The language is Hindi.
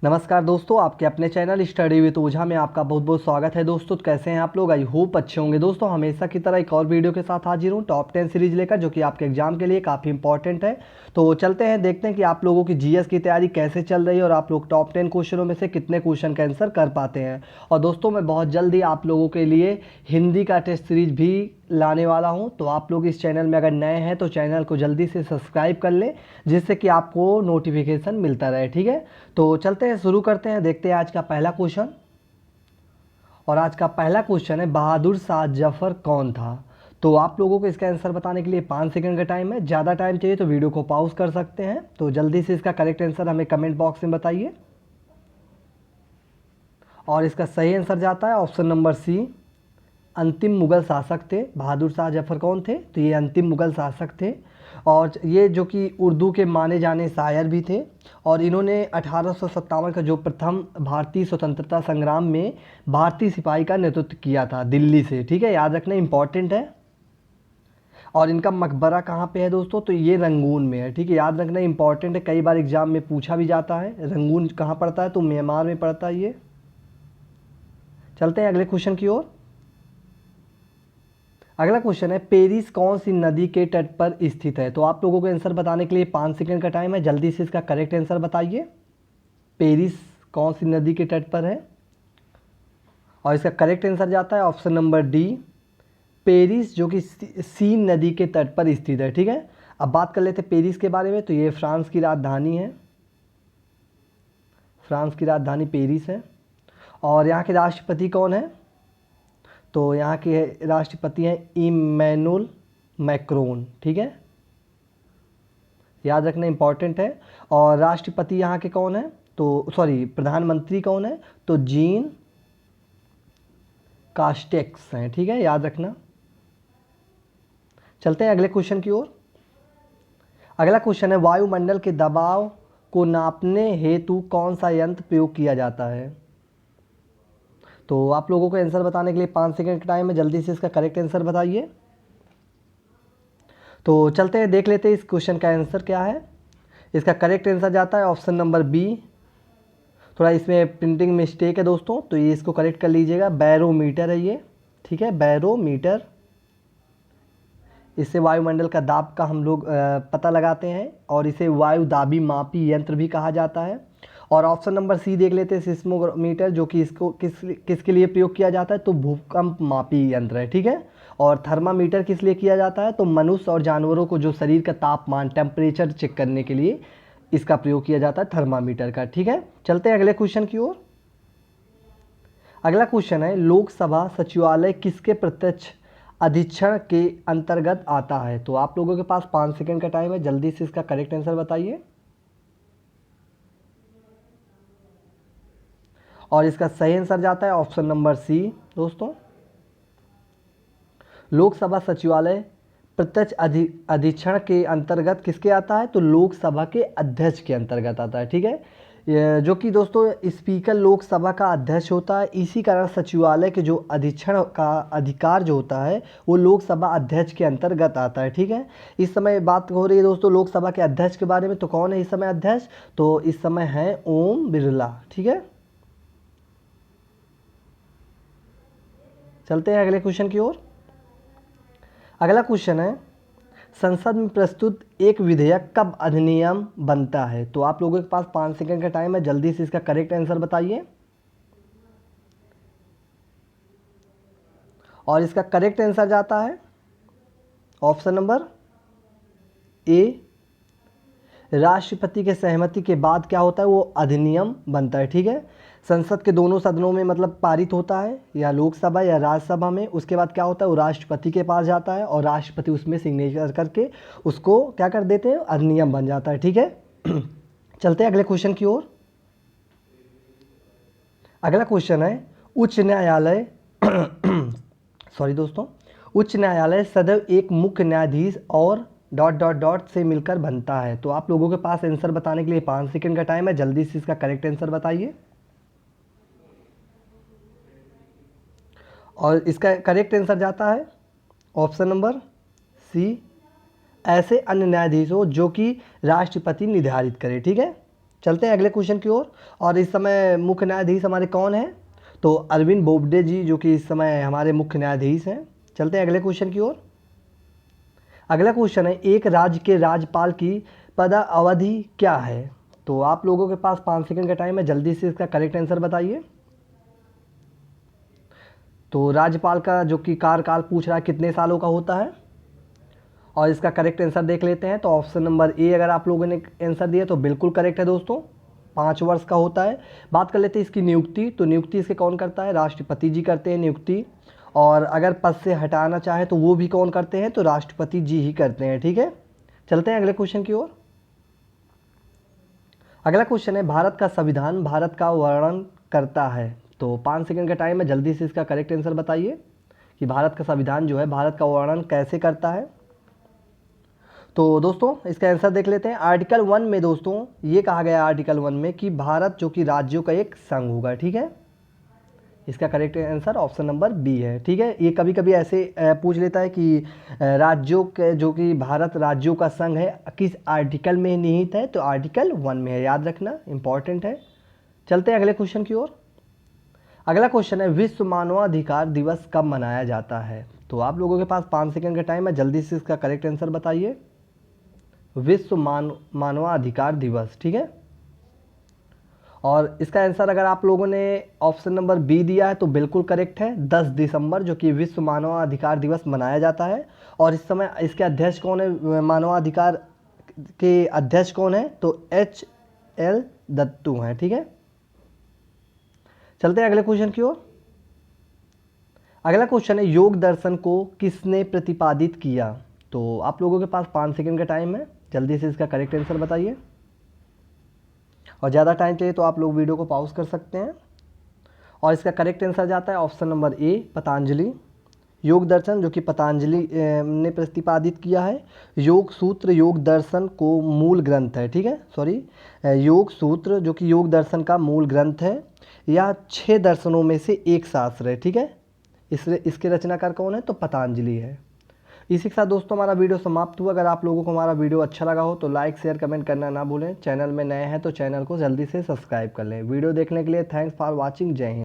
नमस्कार दोस्तों, आपके अपने चैनल स्टडी विद ओझा में आपका बहुत बहुत स्वागत है। दोस्तों तो कैसे हैं आप लोग? आई होप अच्छे होंगे। दोस्तों हमेशा की तरह एक और वीडियो के साथ हाजिर हूँ टॉप 10 सीरीज लेकर, जो कि आपके एग्जाम के लिए काफ़ी इंपॉर्टेंट है। तो चलते हैं, देखते हैं कि आप लोगों की जीएस की तैयारी कैसे चल रही है और आप लोग टॉप 10 क्वेश्चनों में से कितने क्वेश्चन का आंसर कर पाते हैं। और दोस्तों मैं बहुत जल्दी आप लोगों के लिए हिंदी का टेस्ट सीरीज भी लाने वाला हूं। तो आप लोग इस चैनल में अगर नए हैं तो चैनल को जल्दी से सब्सक्राइब कर लें, जिससे कि आपको नोटिफिकेशन मिलता रहे। ठीक है, तो चलते हैं, शुरू करते हैं, देखते हैं आज का पहला क्वेश्चन। और आज का पहला क्वेश्चन है, बहादुर शाह जफर कौन था? तो आप लोगों को इसका आंसर बताने के लिए 5 सेकंड का टाइम है। ज़्यादा टाइम चाहिए तो वीडियो को पॉज कर सकते हैं। तो जल्दी से इसका करेक्ट आंसर हमें कमेंट बॉक्स में बताइए। और इसका सही आंसर जाता है ऑप्शन नंबर सी, अंतिम मुगल शासक थे। बहादुर शाह जफर कौन थे? तो ये अंतिम मुगल शासक थे। और ये जो कि उर्दू के माने जाने शायर भी थे। और इन्होंने 1857 का जो प्रथम भारतीय स्वतंत्रता संग्राम में भारतीय सिपाही का नेतृत्व किया था दिल्ली से। ठीक है, याद रखना इंपॉर्टेंट है। और इनका मकबरा कहाँ पे है दोस्तों? तो ये रंगून में है। ठीक है, याद रखना इंपॉर्टेंट है, कई बार एग्जाम में पूछा भी जाता है। रंगून कहाँ पड़ता है? तो म्यांमार में पड़ता है ये। चलते हैं अगले क्वेश्चन की ओर। अगला क्वेश्चन है, पेरिस कौन सी नदी के तट पर स्थित है? तो आप लोगों को आंसर बताने के लिए 5 सेकंड का टाइम है। जल्दी से इसका करेक्ट आंसर बताइए। पेरिस कौन सी नदी के तट पर है? और इसका करेक्ट आंसर जाता है ऑप्शन नंबर डी, पेरिस, जो कि सीन नदी के तट पर स्थित है। ठीक है, अब बात कर लेते हैं पेरिस के बारे में। तो ये फ्रांस की राजधानी है। फ्रांस की राजधानी पेरिस है। और यहाँ के राष्ट्रपति कौन है? तो यहाँ के राष्ट्रपति हैं इमैनुअल मैक्रोन। ठीक है, याद रखना इंपॉर्टेंट है। और राष्ट्रपति यहाँ के कौन है? तो सॉरी, प्रधानमंत्री कौन है? तो जीन कास्टेक्स हैं। ठीक है, याद रखना। चलते हैं अगले क्वेश्चन की ओर। अगला क्वेश्चन है, वायुमंडल के दबाव को नापने हेतु कौन सा यंत्र प्रयोग किया जाता है? तो आप लोगों को आंसर बताने के लिए 5 सेकंड का टाइम है। जल्दी से इसका करेक्ट आंसर बताइए। तो चलते हैं, देख लेते हैं इस क्वेश्चन का आंसर क्या है। इसका करेक्ट आंसर जाता है ऑप्शन नंबर बी। थोड़ा इसमें प्रिंटिंग मिस्टेक है दोस्तों, तो ये इसको करेक्ट कर लीजिएगा। बैरोमीटर है ये। ठीक है, बैरोमीटर। इससे वायुमंडल का दाब का हम लोग पता लगाते हैं, और इसे वायु दाबी मापी यंत्र भी कहा जाता है। और ऑप्शन नंबर सी देख लेते हैं, सिस्मोमीटर, जो कि इसको किसके लिए प्रयोग किया जाता है? तो भूकंप मापी यंत्र है। ठीक है, और थर्मामीटर किस लिए किया जाता है? तो मनुष्य और जानवरों को जो शरीर का तापमान, टेम्परेचर चेक करने के लिए इसका प्रयोग किया जाता है, थर्मामीटर का। ठीक है, चलते हैं अगले क्वेश्चन की ओर। अगला क्वेश्चन है, लोकसभा सचिवालय किसके प्रत्यक्ष अधीक्षण के अंतर्गत आता है? तो आप लोगों के पास 5 सेकंड का टाइम है। जल्दी से इसका करेक्ट आंसर बताइए। और इसका सही आंसर जाता है ऑप्शन नंबर सी दोस्तों, लोकसभा सचिवालय प्रत्यक्ष अधीक्षण के अंतर्गत किसके आता है? तो लोकसभा के अध्यक्ष के अंतर्गत आता है। ठीक है, जो कि दोस्तों स्पीकर लोकसभा का अध्यक्ष होता है। इसी कारण सचिवालय के जो अधीक्षण का अधिकार जो होता है वो लोकसभा अध्यक्ष के अंतर्गत आता है। ठीक है, इस समय बात हो रही है दोस्तों लोकसभा के अध्यक्ष के बारे में। तो कौन है इस समय अध्यक्ष? तो इस समय है ओम बिरला। ठीक है, चलते हैं अगले क्वेश्चन की ओर। अगला क्वेश्चन है, संसद में प्रस्तुत एक विधेयक कब अधिनियम बनता है? तो आप लोगों के पास 5 सेकंड का टाइम है। जल्दी से इसका करेक्ट आंसर बताइए। और इसका करेक्ट आंसर जाता है ऑप्शन नंबर ए, राष्ट्रपति के सहमति के बाद क्या होता है? वो अधिनियम बनता है। ठीक है, संसद के दोनों सदनों में मतलब पारित होता है, या लोकसभा या राज्यसभा में। उसके बाद क्या होता है? वो राष्ट्रपति के पास जाता है, और राष्ट्रपति उसमें सिग्नेचर करके उसको क्या कर देते हैं? अधिनियम बन जाता है। ठीक है, चलते हैं अगले क्वेश्चन की ओर। अगला क्वेश्चन है, उच्च न्यायालय सॉरी दोस्तों, उच्च न्यायालय सदैव एक मुख्य न्यायाधीश और डॉट डॉट डॉट से मिलकर बनता है। तो आप लोगों के पास आंसर बताने के लिए 5 सेकंड का टाइम है। जल्दी से इसका करेक्ट आंसर बताइए। और इसका करेक्ट आंसर जाता है ऑप्शन नंबर सी, ऐसे अन्य न्यायाधीशों जो कि राष्ट्रपति निर्धारित करे। ठीक है, चलते हैं अगले क्वेश्चन की ओर। और इस समय मुख्य न्यायाधीश हमारे कौन हैं? तो अरविंद बोबडे जी, जो कि इस समय हमारे मुख्य न्यायाधीश हैं। चलते हैं अगले क्वेश्चन की ओर। अगला क्वेश्चन है, एक राज्य के राज्यपाल की पदावधि क्या है? तो आप लोगों के पास 5 सेकंड का टाइम है, जल्दी से इसका करेक्ट आंसर बताइए। तो राज्यपाल का जो कि कार्यकाल पूछ रहा है कितने सालों का होता है, और इसका करेक्ट आंसर देख लेते हैं। तो ऑप्शन नंबर ए अगर आप लोगों ने आंसर दिया तो बिल्कुल करेक्ट है दोस्तों, 5 वर्ष का होता है। बात कर लेते हैं इसकी नियुक्ति। तो नियुक्ति इसके कौन करता है? राष्ट्रपति जी करते हैं नियुक्ति। और अगर पद से हटाना चाहे तो वो भी कौन करते हैं? तो राष्ट्रपति जी ही करते हैं। ठीक है, चलते हैं अगले क्वेश्चन की ओर। अगला क्वेश्चन है, भारत का संविधान भारत का वर्णन करता है। तो 5 सेकंड का टाइम है, जल्दी से इसका करेक्ट आंसर बताइए कि भारत का संविधान जो है भारत का वर्णन कैसे करता है। तो दोस्तों इसका आंसर देख लेते हैं। आर्टिकल 1 में दोस्तों ये कहा गया है आर्टिकल 1 में कि भारत जो कि राज्यों का एक संघ होगा। ठीक है, इसका correct answer option number B है। ठीक है, ये कभी कभी ऐसे पूछ लेता है कि राज्यों के जो कि भारत राज्यों का संघ है किस आर्टिकल में निहित है? तो आर्टिकल 1 में है, याद रखना इंपॉर्टेंट है। चलते हैं अगले क्वेश्चन की ओर। अगला क्वेश्चन है, विश्व मानवाधिकार दिवस कब मनाया जाता है? तो आप लोगों के पास 5 सेकंड का टाइम है, जल्दी से इसका करेक्ट आंसर बताइए। विश्व मानवाधिकार दिवस। ठीक है, और इसका आंसर अगर आप लोगों ने ऑप्शन नंबर बी दिया है तो बिल्कुल करेक्ट है। 10 दिसंबर जो कि विश्व मानवाधिकार दिवस मनाया जाता है। और इस समय इसके अध्यक्ष कौन है? मानवाधिकार के अध्यक्ष कौन है? तो HL दत्तू हैं। ठीक है, चलते हैं अगले क्वेश्चन की ओर। अगला क्वेश्चन है, योग दर्शन को किसने प्रतिपादित किया? तो आप लोगों के पास 5 सेकंड का टाइम है, जल्दी से इसका करेक्ट आंसर बताइए। और ज़्यादा टाइम चाहिए तो आप लोग वीडियो को पॉज कर सकते हैं। और इसका करेक्ट आंसर जाता है ऑप्शन नंबर ए, पतंजलि। योग दर्शन जो कि पतंजलि ने प्रतिपादित किया है। योग सूत्र योग दर्शन को मूल ग्रंथ है। ठीक है, सॉरी, योग सूत्र जो कि योग दर्शन का मूल ग्रंथ है। यह 6 दर्शनों में से एक शास्त्र है। ठीक है, इसके रचनाकार कौन है? तो पतंजलि है। इसी के साथ दोस्तों हमारा वीडियो समाप्त हुआ। अगर आप लोगों को हमारा वीडियो अच्छा लगा हो तो लाइक शेयर कमेंट करना ना भूलें। चैनल में नए हैं तो चैनल को जल्दी से सब्सक्राइब कर लें। वीडियो देखने के लिए थैंक्स फॉर वॉचिंग। जय हिंद।